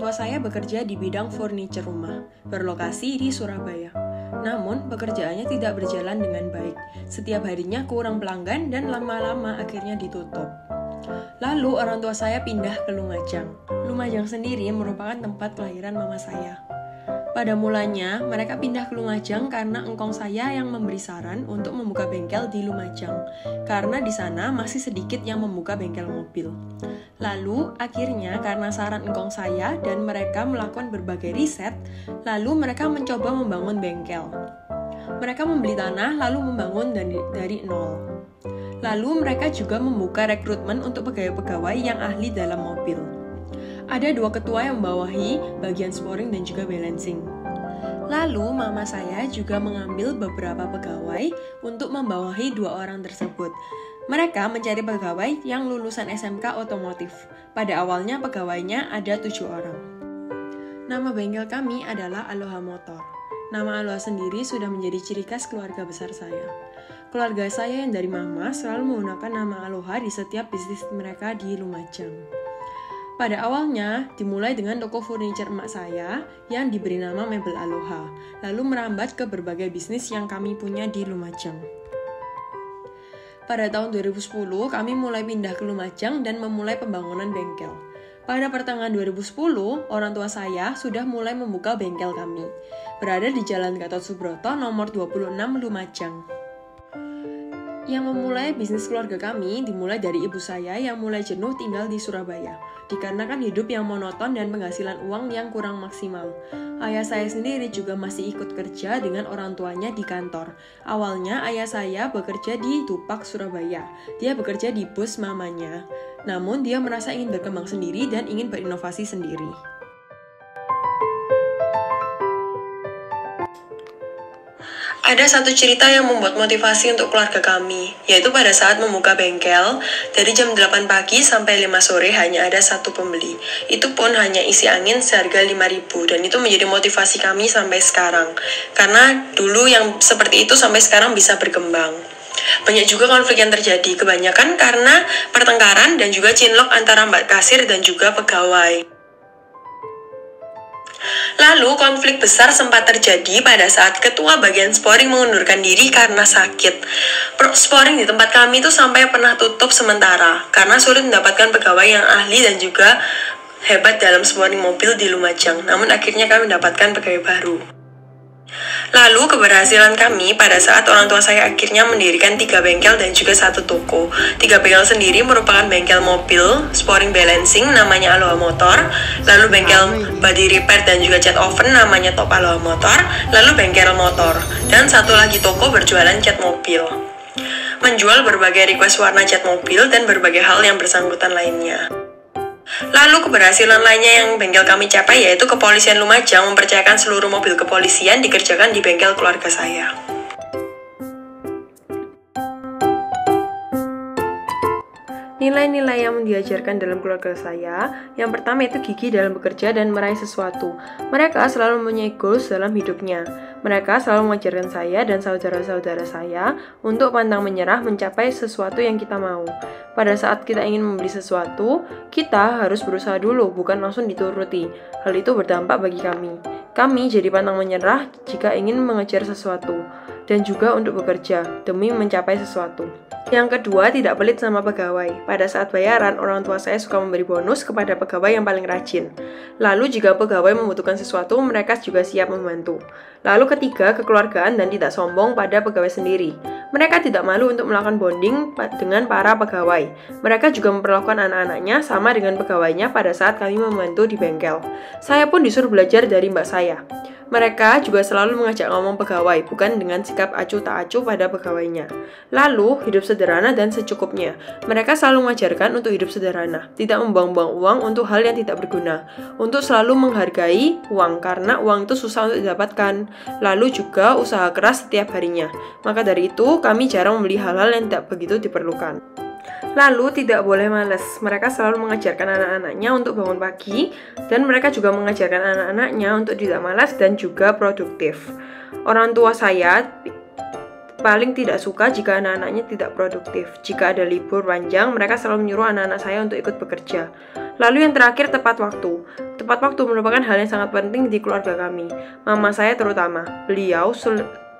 tua saya bekerja di bidang furniture rumah, berlokasi di Surabaya. Namun, pekerjaannya tidak berjalan dengan baik. Setiap harinya kurang pelanggan dan lama-lama akhirnya ditutup. Lalu, orang tua saya pindah ke Lumajang. Lumajang sendiri merupakan tempat kelahiran mama saya. Pada mulanya, mereka pindah ke Lumajang karena engkong saya yang memberi saran untuk membuka bengkel di Lumajang, karena di sana masih sedikit yang membuka bengkel mobil. Lalu, akhirnya karena saran engkong saya dan mereka melakukan berbagai riset, lalu mereka mencoba membangun bengkel. Mereka membeli tanah lalu membangun dari nol. Lalu mereka juga membuka rekrutmen untuk pegawai-pegawai yang ahli dalam mobil. Ada 2 ketua yang membawahi bagian sporing dan juga balancing. Lalu mama saya juga mengambil beberapa pegawai untuk membawahi 2 orang tersebut. Mereka mencari pegawai yang lulusan SMK otomotif. Pada awalnya pegawainya ada 7 orang. Nama bengkel kami adalah Aloha Motor. Nama Aloha sendiri sudah menjadi ciri khas keluarga besar saya. Keluarga saya yang dari mama selalu menggunakan nama Aloha di setiap bisnis mereka di Lumajang. Pada awalnya, dimulai dengan toko furniture emak saya yang diberi nama Mebel Aloha, lalu merambat ke berbagai bisnis yang kami punya di Lumajang. Pada tahun 2010, kami mulai pindah ke Lumajang dan memulai pembangunan bengkel. Pada pertengahan 2010, orang tua saya sudah mulai membuka bengkel kami, berada di Jalan Gatot Subroto nomor 26 Lumajang. Yang memulai bisnis keluarga kami dimulai dari ibu saya yang mulai jenuh tinggal di Surabaya, dikarenakan hidup yang monoton dan penghasilan uang yang kurang maksimal. Ayah saya sendiri juga masih ikut kerja dengan orang tuanya di kantor. Awalnya ayah saya bekerja di Tupak, Surabaya. Dia bekerja di bus mamanya. Namun dia merasa ingin berkembang sendiri dan ingin berinovasi sendiri. Ada satu cerita yang membuat motivasi untuk keluarga kami, yaitu pada saat membuka bengkel, dari jam 8 pagi sampai 5 sore hanya ada 1 pembeli. Itu pun hanya isi angin seharga 5.000, dan itu menjadi motivasi kami sampai sekarang. Karena dulu yang seperti itu sampai sekarang bisa berkembang. Banyak juga konflik yang terjadi, kebanyakan karena pertengkaran dan juga cinlok antara mbak kasir dan juga pegawai. Lalu konflik besar sempat terjadi pada saat ketua bagian sporing mengundurkan diri karena sakit. Sporing di tempat kami itu sampai pernah tutup sementara karena sulit mendapatkan pegawai yang ahli dan juga hebat dalam sporing mobil di Lumajang. Namun akhirnya kami mendapatkan pegawai baru. Lalu keberhasilan kami pada saat orang tua saya akhirnya mendirikan 3 bengkel dan juga 1 toko. 3 bengkel sendiri merupakan bengkel mobil, sporing balancing namanya Aloha Motor, lalu bengkel body repair dan juga cat oven namanya Top Aloha Motor, lalu bengkel motor, dan 1 lagi toko berjualan cat mobil. Menjual berbagai request warna cat mobil dan berbagai hal yang bersangkutan lainnya. Lalu keberhasilan lainnya yang bengkel kami capai yaitu Kepolisian Lumajang mempercayakan seluruh mobil kepolisian dikerjakan di bengkel keluarga saya. Nilai-nilai yang diajarkan dalam keluarga saya, yang pertama itu gigih dalam bekerja dan meraih sesuatu. Mereka selalu mempunyai goals dalam hidupnya. Mereka selalu mengajarkan saya dan saudara-saudara saya untuk pantang menyerah mencapai sesuatu yang kita mau. Pada saat kita ingin membeli sesuatu, kita harus berusaha dulu, bukan langsung dituruti. Hal itu berdampak bagi kami. Kami jadi pantang menyerah jika ingin mengejar sesuatu, dan juga untuk bekerja demi mencapai sesuatu. Yang kedua, tidak pelit sama pegawai. Pada saat bayaran, orang tua saya suka memberi bonus kepada pegawai yang paling rajin. Lalu jika pegawai membutuhkan sesuatu, mereka juga siap membantu. Lalu ketiga, kekeluargaan dan tidak sombong pada pegawai sendiri. Mereka tidak malu untuk melakukan bonding dengan para pegawai. Mereka juga memperlakukan anak-anaknya sama dengan pegawainya pada saat kami membantu di bengkel. Saya pun disuruh belajar dari mbak saya. Mereka juga selalu mengajak ngomong pegawai, bukan dengan sikap acuh tak acuh pada pegawainya. Lalu, hidup sederhana dan secukupnya. Mereka selalu mengajarkan untuk hidup sederhana, tidak membuang-buang uang untuk hal yang tidak berguna, untuk selalu menghargai uang, karena uang itu susah untuk didapatkan. Lalu juga usaha keras setiap harinya. Maka dari itu, kami jarang membeli hal-hal yang tidak begitu diperlukan. Lalu tidak boleh malas. Mereka selalu mengajarkan anak-anaknya untuk bangun pagi, dan mereka juga mengajarkan anak-anaknya untuk tidak malas dan juga produktif. Orang tua saya paling tidak suka jika anak-anaknya tidak produktif. Jika ada libur panjang, mereka selalu menyuruh anak-anak saya untuk ikut bekerja. Lalu yang terakhir, tepat waktu. Tepat waktu merupakan hal yang sangat penting di keluarga kami. Mama saya terutama, beliau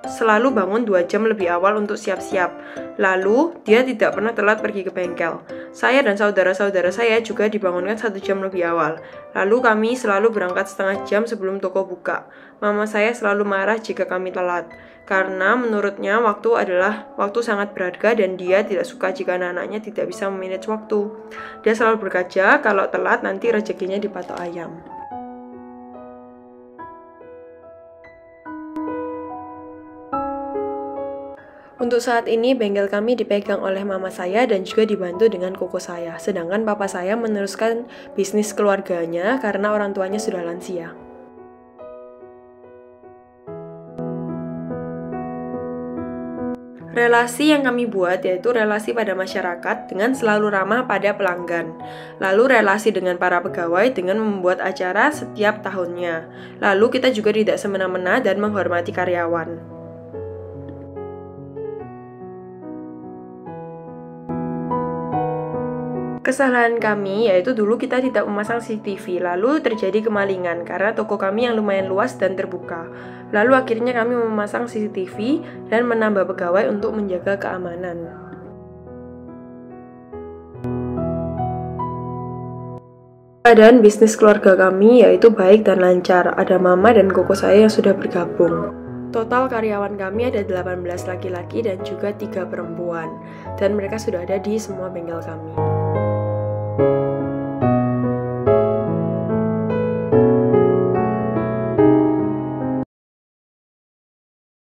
selalu bangun 2 jam lebih awal untuk siap-siap. Lalu, dia tidak pernah telat pergi ke bengkel. Saya dan saudara-saudara saya juga dibangunkan 1 jam lebih awal. Lalu kami selalu berangkat setengah jam sebelum toko buka. Mama saya selalu marah jika kami telat, karena menurutnya waktu adalah waktu sangat berharga dan dia tidak suka jika anak-anaknya tidak bisa memanage waktu. Dia selalu berkata, kalau telat nanti rezekinya dipatok ayam. Untuk saat ini, bengkel kami dipegang oleh mama saya dan juga dibantu dengan koko saya. Sedangkan papa saya meneruskan bisnis keluarganya karena orang tuanya sudah lansia. Relasi yang kami buat yaitu relasi pada masyarakat dengan selalu ramah pada pelanggan. Lalu relasi dengan para pegawai dengan membuat acara setiap tahunnya. Lalu kita juga tidak semena-mena dan menghormati karyawan. Kesalahan kami yaitu dulu kita tidak memasang CCTV, lalu terjadi kemalingan karena toko kami yang lumayan luas dan terbuka. Lalu akhirnya kami memasang CCTV dan menambah pegawai untuk menjaga keamanan. Keadaan bisnis keluarga kami yaitu baik dan lancar. Ada mama dan koko saya yang sudah bergabung. Total karyawan kami ada 18 laki-laki dan juga 3 perempuan. Dan mereka sudah ada di semua bengkel kami.